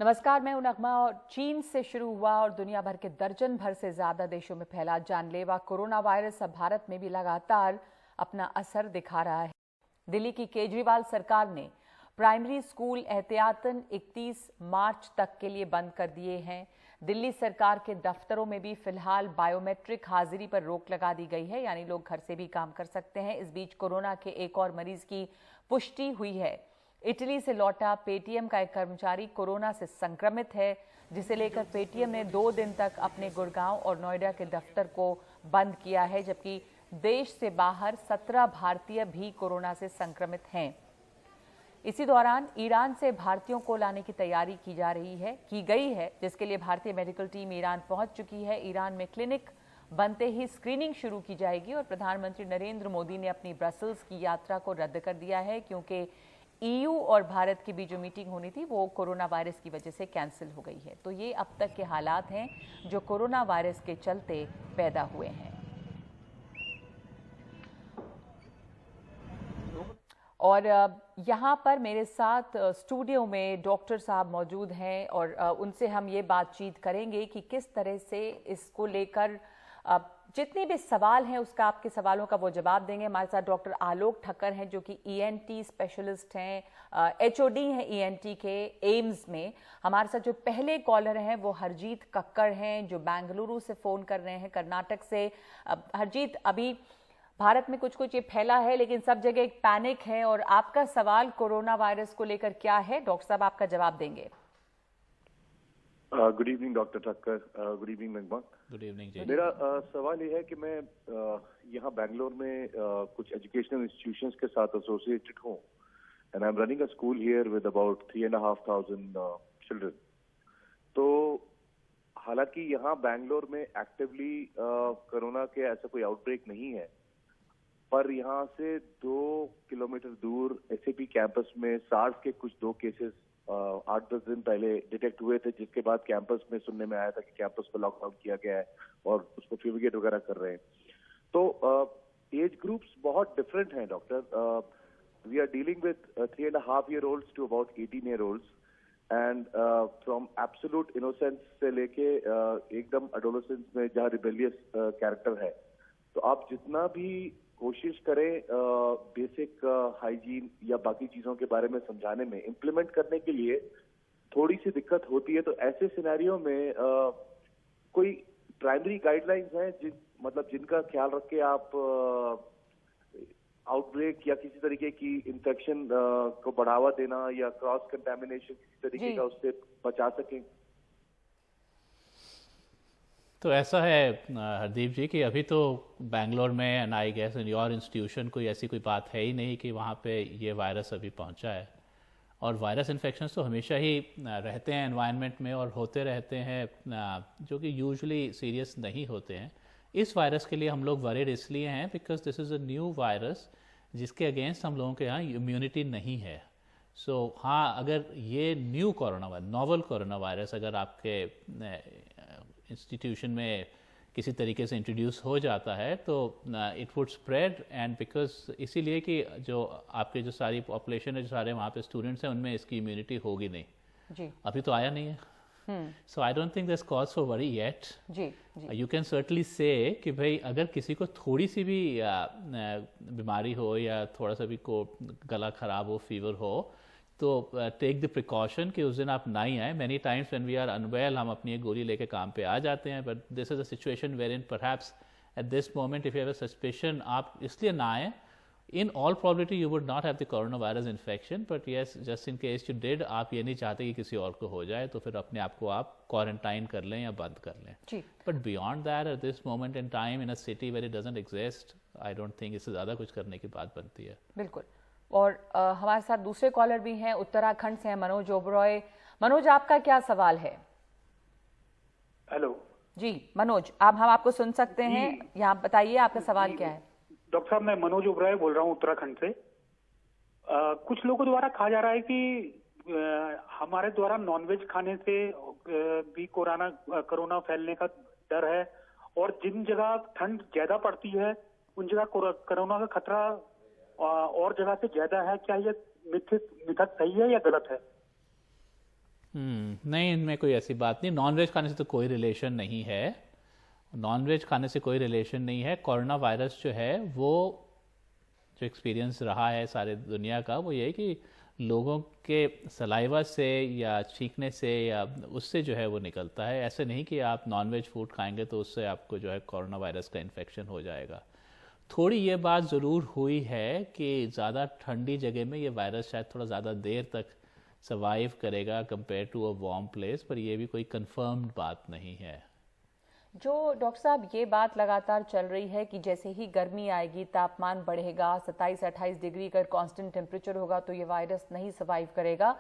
नमस्कार, मैं हूं नगमा और चीन से शुरू हुआ और दुनिया भर के दर्जन भर से ज्यादा देशों में फैला जानलेवा कोरोना वायरस अब भारत में भी लगातार अपना असर दिखा रहा है। दिल्ली की केजरीवाल सरकार ने प्राइमरी स्कूल एहतियातन 31 मार्च तक के लिए बंद कर दिए हैं। दिल्ली सरकार के दफ्तरों में भी फिलहाल बायोमेट्रिक हाजिरी पर रोक लगा दी गई है, यानी लोग घर से भी काम कर सकते हैं। इस बीच कोरोना के एक और मरीज की पुष्टि हुई है। इटली से लौटा पेटीएम का एक कर्मचारी कोरोना से संक्रमित है, जिसे लेकर पेटीएम ने 2 दिन तक अपने गुड़गांव और नोएडा के दफ्तर को बंद किया है, जबकि देश से बाहर 17 भारतीय भी कोरोना से संक्रमित हैं। इसी दौरान ईरान से भारतीयों को लाने की तैयारी की गई है, जिसके लिए भारतीय मेडिकल टीम ईरान पहुंच चुकी है। ईरान में क्लिनिक बनते ही स्क्रीनिंग शुरू की जाएगी और प्रधानमंत्री नरेंद्र मोदी ने अपनी ब्रसल्स की यात्रा को रद्द कर दिया है, क्योंकि ईयू और भारत की बीच जो मीटिंग होनी थी वो कोरोना वायरस की वजह से कैंसिल हो गई है। तो ये अब तक के हालात हैं जो कोरोना वायरस के चलते पैदा हुए हैं। और यहाँ पर मेरे साथ स्टूडियो में डॉक्टर साहब मौजूद हैं और उनसे हम ये बातचीत करेंगे कि किस तरह से इसको लेकर जितने भी सवाल हैं उसका आपके सवालों का वो जवाब देंगे। हमारे साथ डॉक्टर आलोक ठक्कर हैं, जो कि ईएनटी स्पेशलिस्ट हैं, एचओडी हैं ईएनटी के एम्स में। हमारे साथ जो पहले कॉलर हैं वो हरजीत कक्कड़ हैं, जो बेंगलुरु से फ़ोन कर रहे हैं, कर्नाटक से। हरजीत, अभी भारत में कुछ कुछ ये फैला है, लेकिन सब जगह एक पैनिक है और आपका सवाल कोरोना वायरस को लेकर क्या है? डॉक्टर साहब आपका जवाब देंगे। Good evening doctor Thakkar, good evening Nagma. Good evening ji. मेरा सवाल ये है कि मैं यहाँ बेंगलोर में कुछ एजुकेशनल इंस्टीट्यूशंस के साथ एसोसिएटेड हूँ and I am running a school here with about 3,500 children. तो हालांकि यहाँ बेंगलोर में एक्टिवली कोरोना के ऐसा कोई आउटब्रेक नहीं है, पर यहाँ से 2 किलोमीटर दूर एसएपी कैंपस में सार्स के कुछ 2 केसेस 8-10 दिन पहले डिटेक्ट हुए थे, जिसके बाद कैंपस में सुनने में आया था कि कैंपस को लॉकडाउन किया गया है और उसको फ्यूमिगेट वगैरह कर रहे हैं। तो एज ग्रुप्स बहुत डिफरेंट हैं doctor. We are dealing with 3.5-year-olds to about 18-year-olds and from absolute innocence से लेके एकदम एडोलेसेंस में जहाँ रिबेलियस कैरेक्टर है। तो आप जितना भी कोशिश करें बेसिक हाइजीन या बाकी चीजों के बारे में समझाने में, इम्प्लीमेंट करने के लिए थोड़ी सी दिक्कत होती है। तो ऐसे सिनेरियो में कोई प्राइमरी गाइडलाइंस हैं जिनका ख्याल रख के आप आउटब्रेक या किसी तरीके की इन्फेक्शन को बढ़ावा देना या क्रॉस कंटेमिनेशन किसी तरीके का उससे बचा सकें? तो ऐसा है हरदीप जी कि अभी तो बेंगलोर में and I guess in your institution कोई ऐसी कोई बात है ही नहीं कि वहाँ पे ये वायरस अभी पहुँचा है। और वायरस इन्फेक्शंस तो हमेशा ही रहते हैं एनवायरनमेंट में और होते रहते हैं, जो कि यूजुअली सीरियस नहीं होते हैं। इस वायरस के लिए हम लोग वरीड इसलिए हैं because this is a new virus जिसके अगेंस्ट हम लोगों के यहाँ इम्यूनिटी नहीं है। सो हाँ, अगर ये new corona virus, novel corona virus अगर आपके इंस्टीट्यूशन में किसी तरीके से इंट्रोड्यूस हो जाता है तो it would spread, and because इसीलिए कि जो आपके जो सारी पॉपुलेशन है, जो सारे वहाँ पे स्टूडेंट्स हैं, उनमें इसकी इम्यूनिटी होगी नहीं जी। अभी तो आया नहीं है। So I don't think this cause for worry yet. You can certainly say कि भाई अगर किसी को थोड़ी सी भी बीमारी हो या थोड़ा सा भी को गला खराब हो, फीवर हो, तो टेक द प्रिकॉशन कि उस दिन आप ना ही आए। Many times when we are unwell हम अपनी एक गोली लेके काम पे आ जाते हैं, but this is a situation where in perhaps at this moment if you have a suspicion आप इसलिए ना आए। In all probability you would not have the corona virus infection, but yes just in case you did, आप ये नहीं चाहते कि किसी और को हो जाए, तो फिर अपने आप को आप क्वारंटाइन कर लें या बंद कर लें। But beyond that at this moment in time in a city where it doesn't exist, I don't think इससे ज़्यादा कुछ करने की बात बनती है। बिल्कुल। और हमारे साथ दूसरे कॉलर भी हैं, उत्तराखंड से हैं मनोज ओबरॉय। मनोज, आपका क्या सवाल है? हेलो जी मनोज, हम आपको सुन सकते हैं, यहाँ बताइए आपका सवाल क्या है? डॉक्टर साहब, मैं मनोज ओबरॉय बोल रहा हूँ उत्तराखंड से। कुछ लोगों द्वारा कहा जा रहा है कि हमारे द्वारा नॉनवेज खाने से भी कोरोना फैलने का डर है, और जिन जगह ठंड ज्यादा पड़ती है उन जगह कोरोना का खतरा और जगह से ज्यादा है। क्या ये मिथक सही है या गलत है? नहीं, इनमें कोई ऐसी बात नहीं। नॉनवेज खाने से तो कोई रिलेशन नहीं है, नॉनवेज खाने से कोई रिलेशन नहीं है। कोरोना वायरस जो है वो जो एक्सपीरियंस रहा है सारे दुनिया का, वो ये है कि लोगों के सलाइवा से या छींकने से या उससे जो है वो निकलता है। ऐसे नहीं कि आप नॉनवेज फूड खाएंगे तो उससे आपको जो है कोरोना वायरस का इन्फेक्शन हो जाएगा। थोड़ी ये बात ज़रूर हुई है कि ज़्यादा ठंडी जगह में ये वायरस शायद थोड़ा ज़्यादा देर तक सर्वाइव करेगा compare to a warm place, पर ये भी कोई कंफर्म्ड बात नहीं है। जो डॉक्टर साहब ये बात लगातार चल रही है कि जैसे ही गर्मी आएगी, तापमान बढ़ेगा, 27-28 डिग्री का कांस्टेंट टेम्परेचर होगा तो ये वायरस नहीं सर्वाइव करेगा।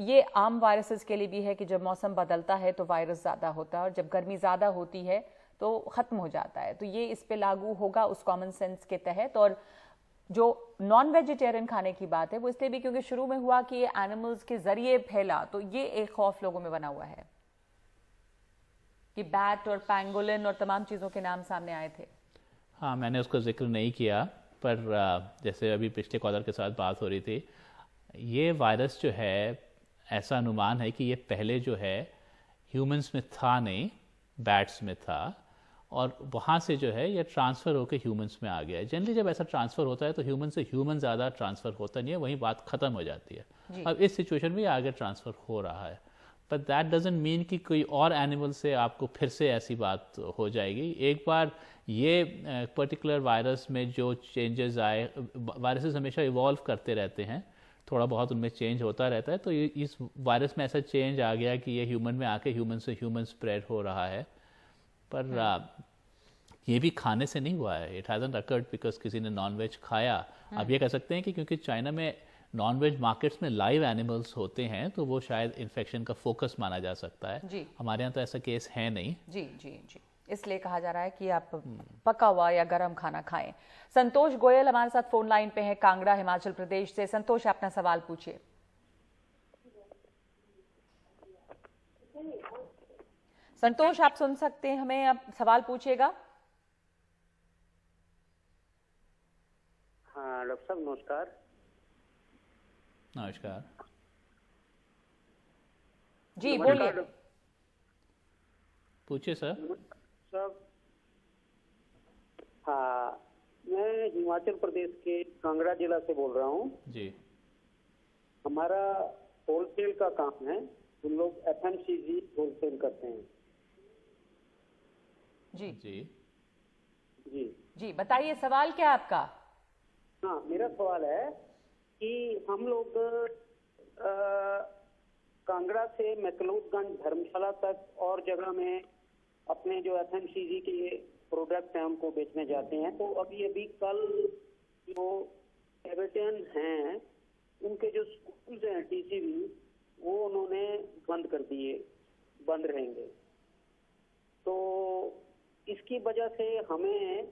ये आम वायरसेस के लिए भी है कि जब मौसम बदलता है तो वायरस ज़्यादा होता है और जब गर्मी ज़्यादा होती है तो ख़त्म हो जाता है। तो ये इस पे लागू होगा उस कॉमन सेंस के तहत। और जो नॉन वेजिटेरियन खाने की बात है वो इसलिए भी क्योंकि शुरू में हुआ कि ये एनिमल्स के जरिए फैला, तो ये एक खौफ लोगों में बना हुआ है कि बैट और पैंगोलिन और तमाम चीज़ों के नाम सामने आए थे। हाँ, मैंने उसका जिक्र नहीं किया, पर जैसे अभी पिछले कॉलर के साथ बात हो रही थी, ये वायरस जो है ऐसा अनुमान है कि ये पहले जो है ह्यूमंस में था नहीं, बैट्स में था, और वहाँ से जो है ये ट्रांसफ़र होकर ह्यूमंस में आ गया है। जनरली जब ऐसा ट्रांसफ़र होता है तो ह्यूमन से ह्यूमन ज़्यादा ट्रांसफ़र होता नहीं है, वहीं बात ख़त्म हो जाती है। अब इस सिचुएशन में आगे ट्रांसफ़र हो रहा है, बट दैट डजंट मीन कि कोई और एनिमल से आपको फिर से ऐसी बात हो जाएगी। एक बार ये पर्टिकुलर वायरस में जो चेंजेस आए, वायरसेस हमेशा इवॉल्व करते रहते हैं, थोड़ा बहुत उनमें चेंज होता रहता है, तो इस वायरस में ऐसा चेंज आ गया कि ये ह्यूमन में आके ह्यूमन से ह्यूमन स्प्रेड हो रहा है। पर ये भी खाने से नहीं हुआ है, इट हैजंट अकर्ड बिकॉज किसी ने नॉनवेज खाया। आप ये कह सकते हैं कि क्योंकि चाइना में नॉनवेज मार्केट्स में लाइव एनिमल्स होते हैं तो वो शायद इन्फेक्शन का फोकस माना जा सकता है। जी। हमारे यहाँ तो ऐसा केस है नहीं। जी जी जी, इसलिए कहा जा रहा है कि आप पका हुआ या गर्म खाना खाएं। संतोष गोयल हमारे साथ फोन लाइन पे हैं, कांगड़ा हिमाचल प्रदेश से। संतोष, अपना सवाल पूछिए। संतोष, आप सुन सकते हैं हमें, आप सवाल पूछिएगा। हाँ डॉक्टर साहब नमस्कार। नमस्कार जी, बोलिए। पूछिए सर। सब हाँ, मैं हिमाचल प्रदेश के कांगड़ा जिला से बोल रहा हूँ जी। हमारा होलसेल का काम है, हम लोग FMCG होलसेल करते हैं। जी जी जी जी, बताइए सवाल क्या है आपका। हाँ, मेरा सवाल है कि हम लोग कांगड़ा से मैकलोडगंज धर्मशाला तक और जगह में अपने जो FMCG के प्रोडक्ट हैं उनको बेचने जाते हैं। तो अभी कल जो टिबेटियन हैं उनके जो स्कूल्स हैं TCV वो उन्होंने बंद कर दिए, बंद रहेंगे। तो इसकी वजह से हमें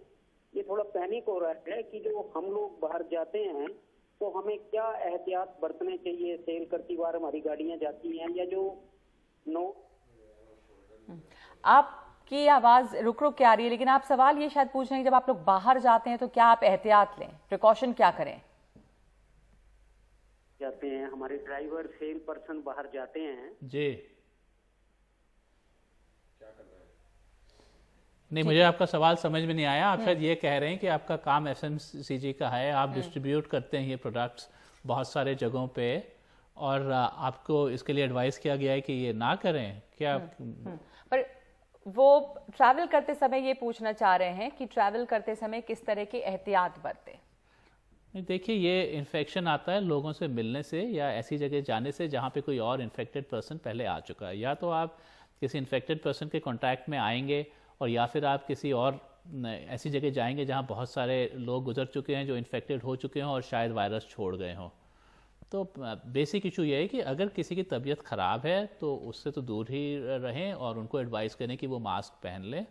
ये थोड़ा पैनिक हो रहा है कि जो हम लोग बाहर जाते हैं तो हमें क्या एहतियात बरतने चाहिए। सेल करती बार हमारी गाड़ियां जाती हैं या जो आपकी आवाज रुक रुक के आ रही है, लेकिन आप सवाल ये शायद पूछ रहे हैं कि जब आप लोग बाहर जाते हैं तो क्या आप एहतियात लें, प्रिकॉशन क्या करें। जाते हैं, हमारे ड्राइवर सेल पर्सन बाहर जाते हैं जी। नहीं, मुझे आपका सवाल समझ में नहीं आया। आप शायद ये कह रहे हैं कि आपका काम FMCG का है, आप डिस्ट्रीब्यूट करते हैं ये प्रोडक्ट्स बहुत सारे जगहों पे, और आपको इसके लिए एडवाइस किया गया है कि ये ना करें क्या? पर वो ट्रैवल करते समय ये पूछना चाह रहे हैं कि ट्रैवल करते समय किस तरह की एहतियात बरतें। देखिए, ये इन्फेक्शन आता है लोगों से मिलने से या ऐसी जगह जाने से जहाँ पे कोई और इन्फेक्टेड पर्सन पहले आ चुका है। या तो आप किसी इन्फेक्टेड पर्सन के कांटेक्ट में आएंगे, और या फिर आप किसी और ऐसी जगह जाएंगे जहाँ बहुत सारे लोग गुजर चुके हैं जो इन्फेक्टेड हो चुके हों और शायद वायरस छोड़ गए हों। तो बेसिक इशू ये है कि अगर किसी की तबीयत ख़राब है तो उससे तो दूर ही रहें और उनको एडवाइस करें कि वो मास्क पहन लें।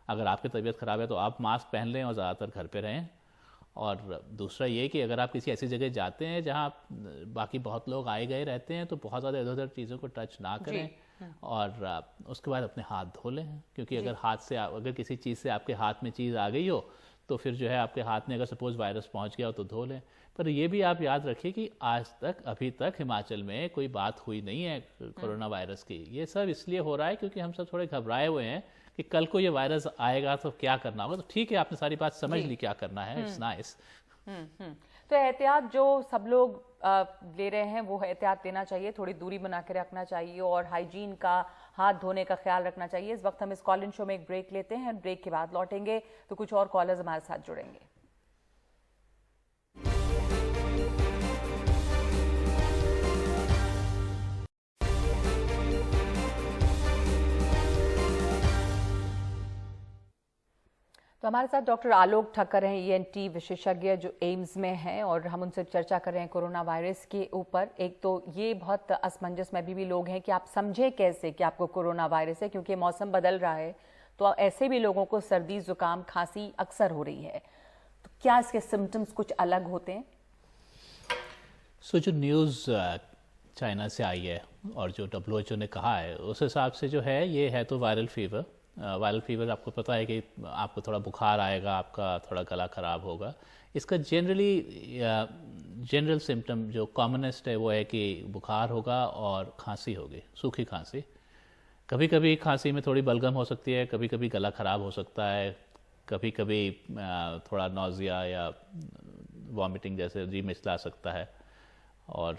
अगर आपकी तबीयत ख़राब है तो आप मास्क पहन लें और ज़्यादातर घर पे रहें। और दूसरा ये कि अगर आप किसी ऐसी जगह जाते हैं जहाँ बाकी बहुत लोग आए गए रहते हैं तो बहुत ज़्यादा इधर उधर चीज़ों को टच ना करें, और उसके बाद अपने हाथ धो लें, क्योंकि अगर हाथ से अगर किसी चीज़ से आपके हाथ में चीज़ आ गई हो तो फिर जो है आपके हाथ में अगर सपोज वायरस पहुंच गया हो तो धो लें। पर ये भी आप याद रखिए कि आज तक अभी तक हिमाचल में कोई बात हुई नहीं है कोरोना वायरस की। ये सब इसलिए हो रहा है क्योंकि हम सब थोड़े घबराए हुए हैं कि कल को ये वायरस आएगा तो क्या करना होगा। तो ठीक है, आपने सारी बात समझ ली क्या करना है, इट्स नाइस। तो एहतियात जो सब लोग ले रहे हैं वो एहतियात लेना चाहिए, थोड़ी दूरी बना के रखना चाहिए और हाइजीन का, हाथ धोने का ख्याल रखना चाहिए। इस वक्त हम इस कॉल इन शो में एक ब्रेक लेते हैं, ब्रेक के बाद लौटेंगे तो कुछ और कॉलर्स हमारे साथ जुड़ेंगे। तो हमारे साथ डॉक्टर आलोक ठक्कर हैं, ईएनटी विशेषज्ञ जो एम्स में हैं, और हम उनसे चर्चा कर रहे हैं कोरोना वायरस के ऊपर। एक तो ये बहुत असमंजस में अभी भी लोग हैं कि आप समझे कैसे कि आपको कोरोना वायरस है, क्योंकि मौसम बदल रहा है तो ऐसे भी लोगों को सर्दी, जुकाम, खांसी अक्सर हो रही है। तो क्या इसके सिम्टम्स कुछ अलग होते हैं? जो न्यूज़ चाइना से आई है और जो WHO ने कहा है उस हिसाब से जो है ये है तो वायरल फीवर। वायरल फीवर आपको पता है कि आपको थोड़ा बुखार आएगा, आपका थोड़ा गला ख़राब होगा। इसका जनरल सिम्टम जो कॉमनेस्ट है वो है कि बुखार होगा और खांसी होगी, सूखी खांसी। कभी कभी खांसी में थोड़ी बलगम हो सकती है, कभी कभी गला ख़राब हो सकता है, कभी कभी थोड़ा नौजिया या वॉमिटिंग जैसे जी मिचला सकता है और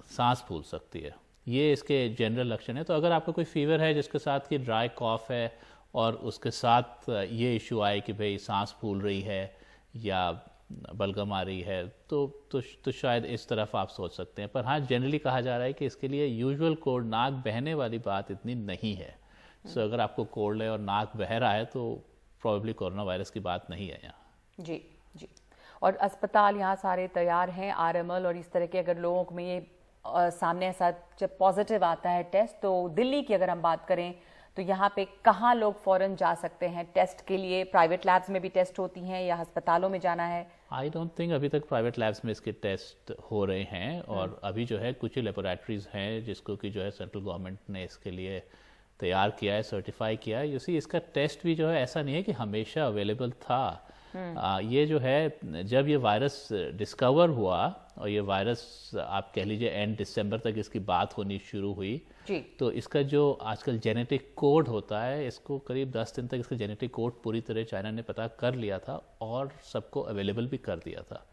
सांस फूल सकती है। ये इसके जनरल लक्षण है। तो अगर आपको कोई फीवर है जिसके साथ कि ड्राई कॉफ है और उसके साथ ये इशू आए कि भाई सांस फूल रही है या बलगम आ रही है तो शायद इस तरफ आप सोच सकते हैं। पर हाँ, जनरली कहा जा रहा है कि इसके लिए यूजुअल कोल्ड, नाक बहने वाली बात इतनी नहीं है। सो अगर आपको कोल्ड है और नाक बह रहा है तो प्रॉब्ली कोरोना वायरस की बात नहीं है यहाँ। जी जी। और अस्पताल यहाँ सारे तैयार हैं, आरएमएल और इस तरह के, अगर लोगों में ये सामने ऐसा जब पॉजिटिव आता है टेस्ट, तो दिल्ली की अगर हम बात करें तो यहाँ पे कहाँ लोग फौरन जा सकते हैं टेस्ट के लिए? प्राइवेट लैब्स में भी टेस्ट होती हैं या अस्पतालों में जाना है? आई डोंट थिंक अभी तक प्राइवेट लैब्स में इसके टेस्ट हो रहे हैं और अभी जो है कुछ ही लेबोरेटरीज हैं जिसको कि जो है सेंट्रल गवर्नमेंट ने इसके लिए तैयार किया है, सर्टिफाई किया है। यूसी इसका टेस्ट भी जो है ऐसा नहीं है कि हमेशा अवेलेबल था। ये जो है जब ये वायरस डिस्कवर हुआ और ये वायरस आप कह लीजिए एंड दिसंबर तक इसकी बात होनी शुरू हुई जी। तो इसका जो आजकल जेनेटिक कोड होता है, इसको करीब 10 दिन तक इसका जेनेटिक कोड पूरी तरह चाइना ने पता कर लिया था और सबको अवेलेबल भी कर दिया था।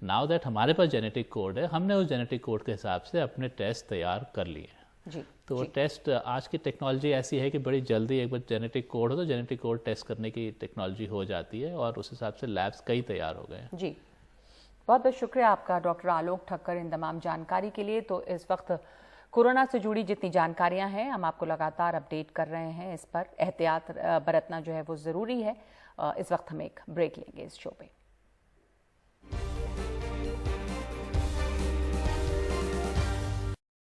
नाउ दैट हमारे पास जेनेटिक कोड है, हमने उस जेनेटिक कोड के हिसाब से अपने टेस्ट तैयार कर लिए। जी, तो वो टेस्ट, आज की टेक्नोलॉजी ऐसी है कि बड़ी जल्दी एक बार जेनेटिक कोड हो तो जेनेटिक कोड टेस्ट करने की टेक्नोलॉजी हो जाती है और उस हिसाब से लैब्स कई तैयार हो गए हैं। जी, बहुत बहुत शुक्रिया आपका डॉक्टर आलोक ठक्कर इन तमाम जानकारी के लिए। तो इस वक्त कोरोना से जुड़ी जितनी जानकारियां हैं हम आपको लगातार अपडेट कर रहे हैं। इस पर एहतियात बरतना जो है वो ज़रूरी है। इस वक्त हम एक ब्रेक लेंगे इस शो पे।